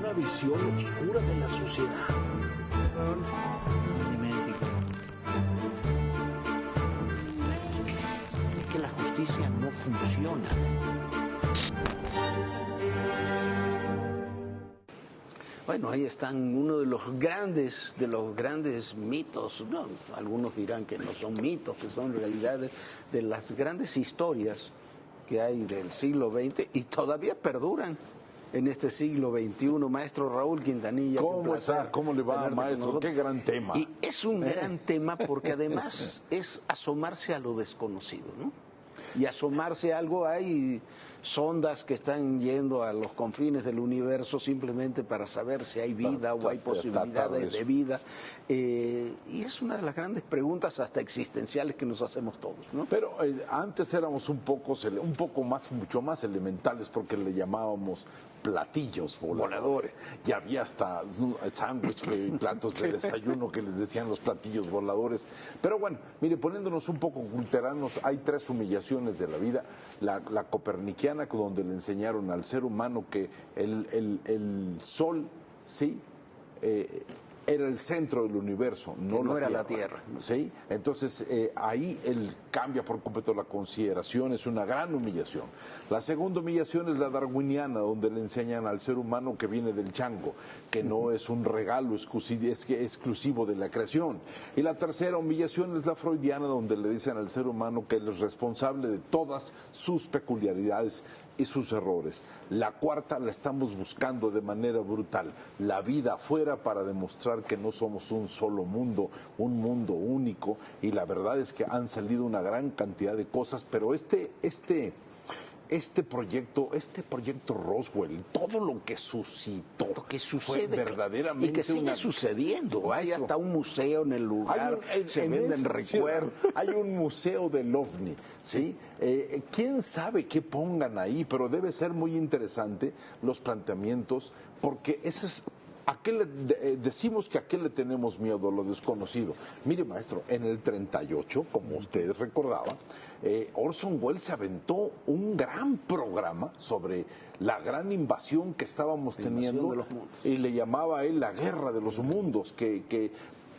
una visión oscura de la sociedad. Es que la justicia no funciona. Bueno, ahí están uno de los grandes mitos, ¿no? Algunos dirán que no son mitos, que son realidades de las grandes historias que hay del siglo XX y todavía perduran en este siglo XXI. Maestro Raúl Quintanilla. ¿Cómo está? ¿Cómo le va, maestro? Qué gran tema. Y es un gran tema porque además es asomarse a lo desconocido, ¿no? Y asomarse a algo, hay sondas que están yendo a los confines del universo simplemente para saber si hay vida o hay posibilidades de vida. Y es una de las grandes preguntas hasta existenciales que nos hacemos todos, ¿no? Pero antes éramos mucho más elementales porque le llamábamos platillos voladores. Y había hasta sándwich y platos de desayuno que les decían los platillos voladores. Pero bueno, mire, poniéndonos un poco culteranos, hay tres humillaciones de la vida. La copernicana, donde le enseñaron al ser humano que el sol, sí, era el centro del universo, no era la Tierra. ¿Sí? Entonces, ahí él cambia por completo la consideración, es una gran humillación. La segunda humillación es la darwiniana, donde le enseñan al ser humano que viene del chango, que no es un regalo exclusivo de la creación. Y la tercera humillación es la freudiana, donde le dicen al ser humano que él es responsable de todas sus peculiaridades y sus errores. La cuarta la estamos buscando de manera brutal, la vida afuera, para demostrar que no somos un solo mundo, un mundo único, y la verdad es que han salido una gran cantidad de cosas, pero este proyecto Roswell, todo lo que suscitó, lo que sucede, fue verdaderamente y que sigue sucediendo. Hay hasta un museo en el lugar, se venden recuerdos. Hay un museo del OVNI, ¿sí? ¿Quién sabe qué pongan ahí? Pero debe ser muy interesante los planteamientos, porque eso es... decimos que a qué le tenemos miedo, a lo desconocido. Mire, maestro, en el 38, como usted recordaba, Orson Welles se aventó un gran programa sobre la gran invasión que estábamos teniendo, y le llamaba a él la guerra de los mundos, que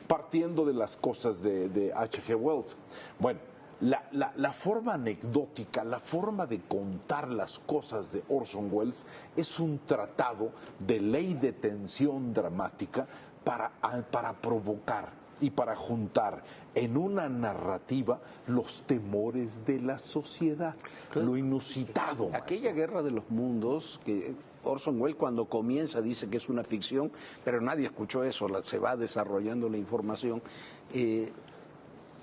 partiendo de las cosas de H.G. Wells. Bueno, la forma anecdótica, la forma de contar las cosas de Orson Welles es un tratado de ley de tensión dramática para provocar y para juntar en una narrativa los temores de la sociedad, lo inusitado. Aquella guerra de los mundos que Orson Welles cuando comienza dice que es una ficción, pero nadie escuchó eso, se va desarrollando la información.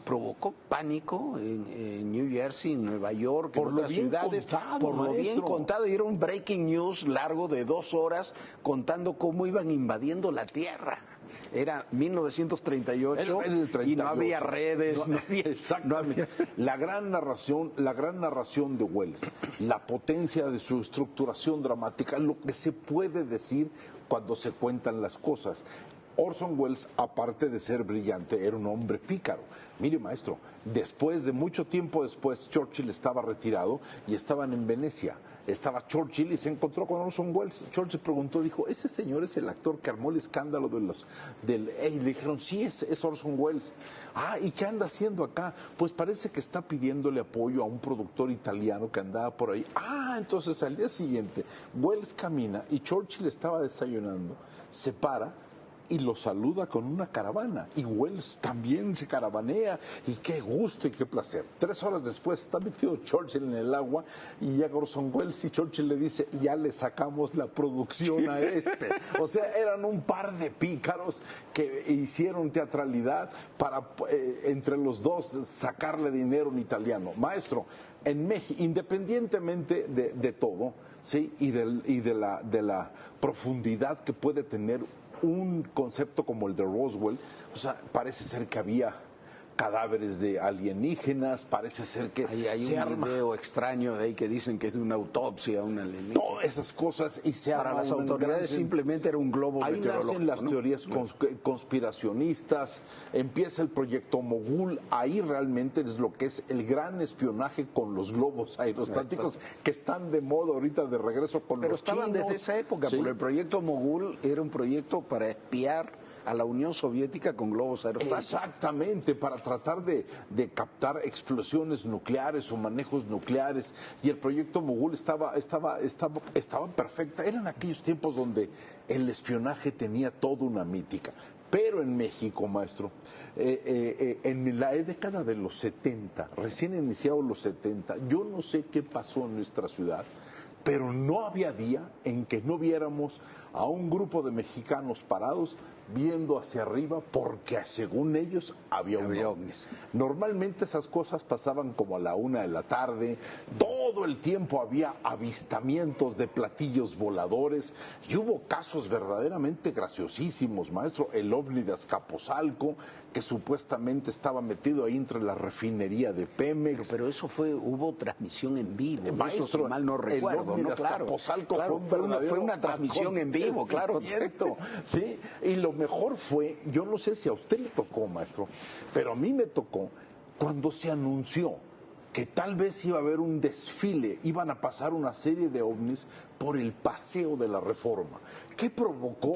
Provocó pánico en New Jersey, en Nueva York, por en lo otras bien ciudades, contado, por lo maestro. bien contado, y era un breaking news largo de 2 horas contando cómo iban invadiendo la Tierra. Era 1938 y no había redes, no había... La gran narración de Wells, la potencia de su estructuración dramática, lo que se puede decir cuando se cuentan las cosas. Orson Welles, aparte de ser brillante, era un hombre pícaro. Mire, maestro, mucho tiempo después, Churchill estaba retirado y estaban en Venecia. Estaba Churchill y se encontró con Orson Welles. Churchill preguntó, dijo, ¿ese señor es el actor que armó el escándalo y le dijeron, sí, es Orson Welles. Ah, ¿y qué anda haciendo acá? Pues parece que está pidiéndole apoyo a un productor italiano que andaba por ahí. Ah, entonces al día siguiente, Welles camina y Churchill estaba desayunando, se para y lo saluda con una caravana, y Welles también se caravanea, y qué gusto y qué placer. 3 horas después está metido Churchill en el agua y llega Orson Welles y Churchill le dice, ya le sacamos la producción a este. O sea, eran un par de pícaros que hicieron teatralidad para entre los dos sacarle dinero en italiano. Maestro, en México, independientemente de todo, ¿sí? y de la profundidad que puede tener un concepto como el de Roswell, o sea, parece ser que había cadáveres de alienígenas, parece ser que hay se un arma video extraño de ahí que dicen que es de una autopsia, una alienígena. todas esas cosas y se Para arma las un autoridades gran- simplemente era un globo Ahí meteorológico, nacen las ¿no? teorías conspiracionistas, empieza el proyecto Mogul, ahí realmente es lo que es el gran espionaje con los globos aerostáticos que están de moda ahorita de regreso con Pero los estaban chinos. desde esa época, Sí. porque el proyecto Mogul era un proyecto para espiar a la Unión Soviética con globos aerostáticos. Exactamente, para tratar de captar explosiones nucleares o manejos nucleares. Y el proyecto Mogul estaba perfecta. Eran aquellos tiempos donde el espionaje tenía toda una mítica. Pero en México, maestro, en la década de los 70, recién iniciados los 70, yo no sé qué pasó en nuestra ciudad, pero no había día en que no viéramos a un grupo de mexicanos parados viendo hacia arriba porque según ellos había ovnis. Normalmente esas cosas pasaban como a la 1 de la tarde, todo el tiempo había avistamientos de platillos voladores y hubo casos verdaderamente graciosísimos, maestro, el ovni de Azcapotzalco que supuestamente estaba metido ahí entre la refinería de Pemex. Pero eso hubo transmisión en vivo, Maestro, eso si mal no recuerdo, el ovni de Azcapotzalco fue una transmisión en vivo, claro. Sí, y lo mejor fue, yo no sé si a usted le tocó, maestro, pero a mí me tocó cuando se anunció que tal vez iba a haber un desfile, iban a pasar una serie de ovnis por el Paseo de la Reforma. ¿Qué provocó?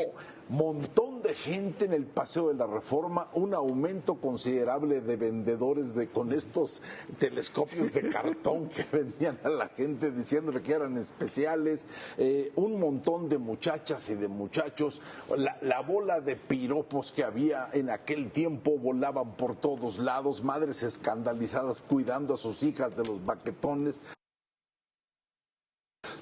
Montón de gente en el Paseo de la Reforma, un aumento considerable de vendedores con estos telescopios de cartón que vendían a la gente diciéndole que eran especiales, un montón de muchachas y de muchachos, la bola de piropos que había en aquel tiempo volaban por todos lados, madres escandalizadas cuidando a sus hijas de los baquetones.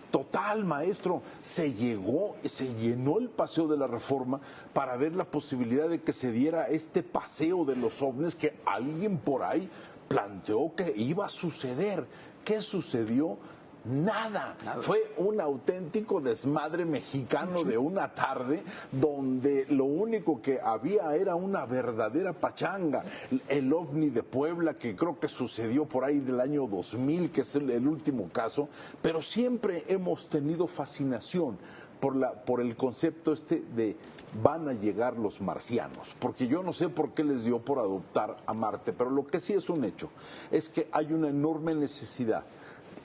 Total, maestro, se llenó el Paseo de la Reforma para ver la posibilidad de que se diera este paseo de los ovnis que alguien por ahí planteó que iba a suceder. ¿Qué sucedió? Nada. Fue un auténtico desmadre mexicano de una tarde donde lo único que había era una verdadera pachanga. El ovni de Puebla, que creo que sucedió por ahí del año 2000, que es el último caso, pero siempre hemos tenido fascinación por el concepto de van a llegar los marcianos, porque yo no sé por qué les dio por adoptar a Marte, pero lo que sí es un hecho es que hay una enorme necesidad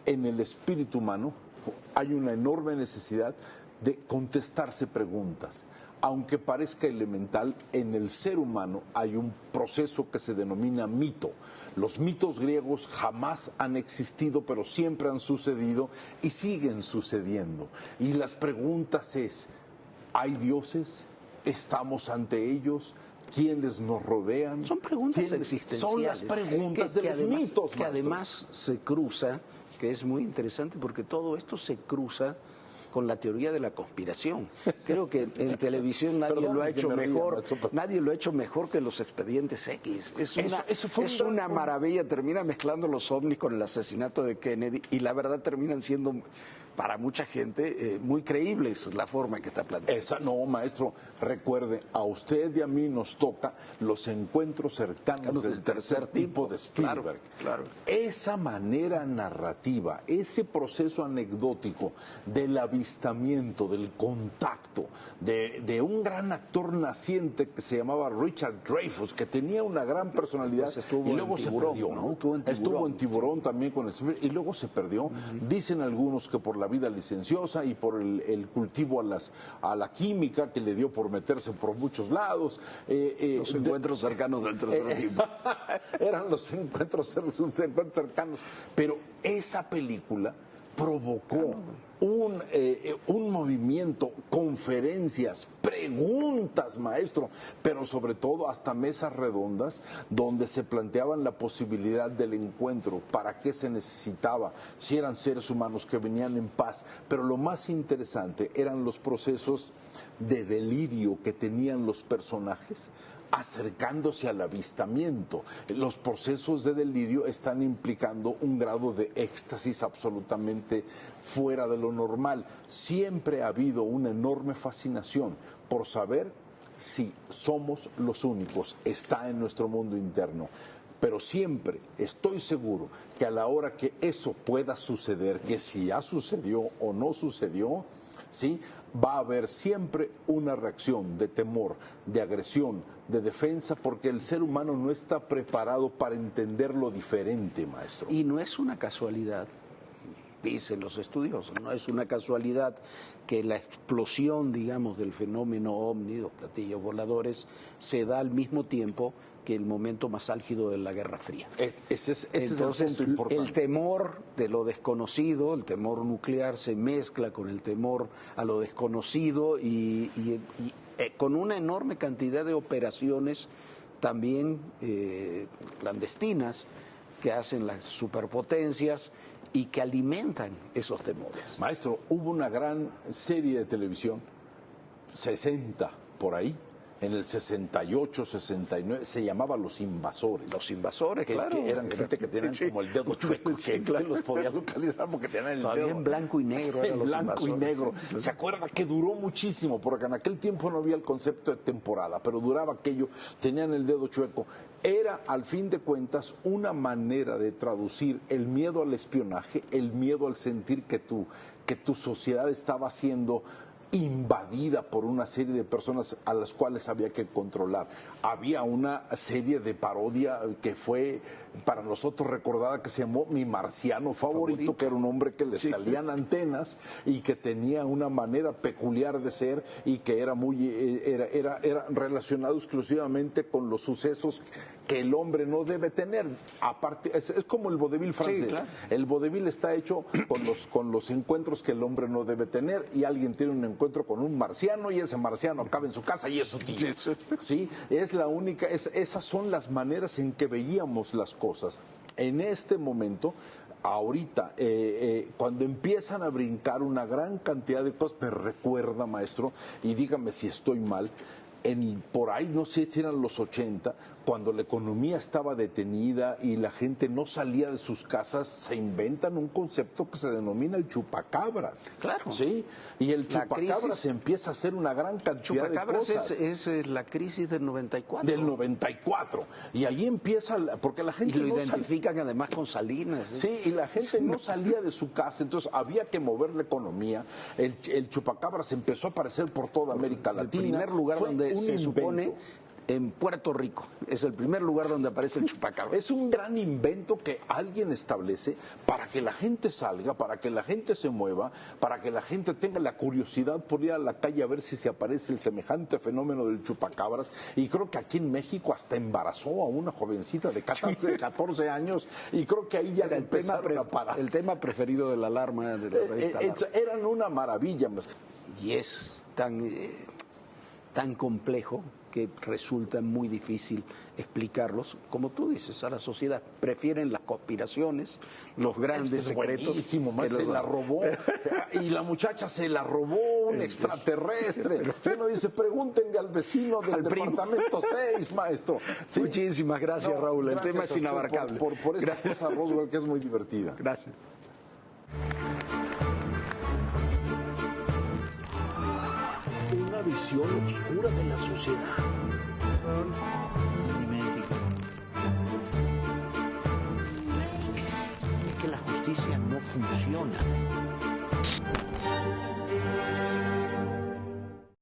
en el espíritu humano, hay una enorme necesidad de contestarse preguntas. Aunque parezca elemental, en el ser humano hay un proceso que se denomina mito. Los mitos griegos jamás han existido, pero siempre han sucedido y siguen sucediendo. Y las preguntas es, ¿hay dioses? ¿Estamos ante ellos? ¿Quiénes nos rodean? Son preguntas existenciales. Son las preguntas de los mitos, que además se cruza, que es muy interesante porque todo esto se cruza con la teoría de la conspiración. Creo que en televisión nadie lo ha hecho mejor, nadie lo ha hecho mejor que los Expedientes X. Es una maravilla, termina mezclando los ovnis con el asesinato de Kennedy y la verdad terminan siendo para mucha gente muy creíbles la forma en que está planteada. No, maestro, recuerde, a usted y a mí nos toca los encuentros cercanos del tercer tipo de Spielberg. Claro. Esa manera narrativa, ese proceso anecdótico del avistamiento, del contacto, de un gran actor naciente que se llamaba Richard Dreyfuss, que tenía una gran personalidad y luego se perdió, ¿no? Estuvo en Tiburón también con el y luego se perdió. Dicen algunos que por la vida licenciosa y por el cultivo a la química que le dio por meterse por muchos lados. Los encuentros cercanos del tercer tipo. Eran sus encuentros cercanos. Pero esa película provocó un movimiento, conferencias, preguntas, maestro, pero sobre todo hasta mesas redondas donde se planteaban la posibilidad del encuentro, para qué se necesitaba, si eran seres humanos que venían en paz, pero lo más interesante eran los procesos de delirio que tenían los personajes acercándose al avistamiento. Los procesos de delirio están implicando un grado de éxtasis absolutamente fuera de lo normal. Siempre ha habido una enorme fascinación por saber si somos los únicos, está en nuestro mundo interno. pero siempre estoy seguro que a la hora que eso pueda suceder, que si ya sucedió o no sucedió, ¿sí?, va a haber siempre una reacción de temor, de agresión, de defensa, porque el ser humano no está preparado para entender lo diferente, maestro. Y no es una casualidad, dicen los estudiosos, no es una casualidad que la explosión, digamos, del fenómeno ovni, los platillos voladores, se da al mismo tiempo que el momento más álgido de la Guerra Fría. Ese es el Entonces, punto importante. el temor de lo desconocido, el temor nuclear, se mezcla con el temor a lo desconocido y con una enorme cantidad de operaciones también clandestinas que hacen las superpotencias y que alimentan esos temores. Maestro, hubo una gran serie de televisión, 60 por ahí, en el 68, 69, se llamaba Los Invasores. Los invasores, que, claro. Que eran gente que tenían como el dedo chueco, Sí, que claro. los podía localizar porque tenían el Todavía dedo en blanco y negro eran en Los blanco y Invasores. negro. ¿Se acuerda que duró muchísimo? Porque en aquel tiempo no había el concepto de temporada, pero duraba aquello, tenían el dedo chueco. Era, al fin de cuentas, una manera de traducir el miedo al espionaje, el miedo al sentir que tu sociedad estaba siendo invadida por una serie de personas a las cuales había que controlar. Había una serie de parodia que fue para nosotros recordada, que se llamó Mi Marciano Favorito, que era un hombre que le salían antenas y que tenía una manera peculiar de ser y que era era relacionado exclusivamente con los sucesos que el hombre no debe tener. Aparte, es como el vodevil francés. Sí, claro. El vodevil está hecho con los encuentros que el hombre no debe tener, y alguien tiene un encuentro con un marciano y ese marciano acaba en su casa y es su tío. ¿Sí? Es la única, esas son las maneras en que veíamos las cosas. En este momento, ahorita, cuando empiezan a brincar una gran cantidad de cosas, me recuerda, maestro, y dígame si estoy mal, por ahí, no sé si eran los 80, cuando la economía estaba detenida y la gente no salía de sus casas, se inventan un concepto que se denomina el chupacabras. Claro. ¿Sí? Y el La chupacabras crisis, empieza a hacer una gran cantidad de Chupacabras cosas. es la crisis del 94. Del 94. Y ahí empieza, porque la gente Y lo no identifican además con Salinas. Sí, y la gente no salía de su casa, entonces había que mover la economía. El chupacabras empezó a aparecer por toda América Latina. El primer lugar Fue donde un se invento. supone en Puerto Rico. Es el primer lugar donde aparece el chupacabras. Es un gran invento que alguien establece para que la gente salga, para que la gente se mueva, para que la gente tenga la curiosidad por ir a la calle a ver si se aparece el semejante fenómeno del chupacabras. Y creo que aquí en México hasta embarazó a una jovencita de 14 años, y creo que ahí ya Era empezaron a parar. el tema preferido de la alarma de la revista Alarma. Eran una maravilla. Y es tan complejo que resulta muy difícil explicarlos, como tú dices, a la sociedad. Prefieren las conspiraciones, los grandes secretos. Buenísimo, se la robó. Y la muchacha se la robó un extraterrestre. Uno dice, pregúntenle al vecino del departamento 6, maestro. Sí. Muchísimas gracias, Raúl. El Gracias tema es inabarcable. Por esta cosa, Roswell, que es muy divertida. Gracias. Una visión oscura de la sociedad. Es que la justicia no funciona.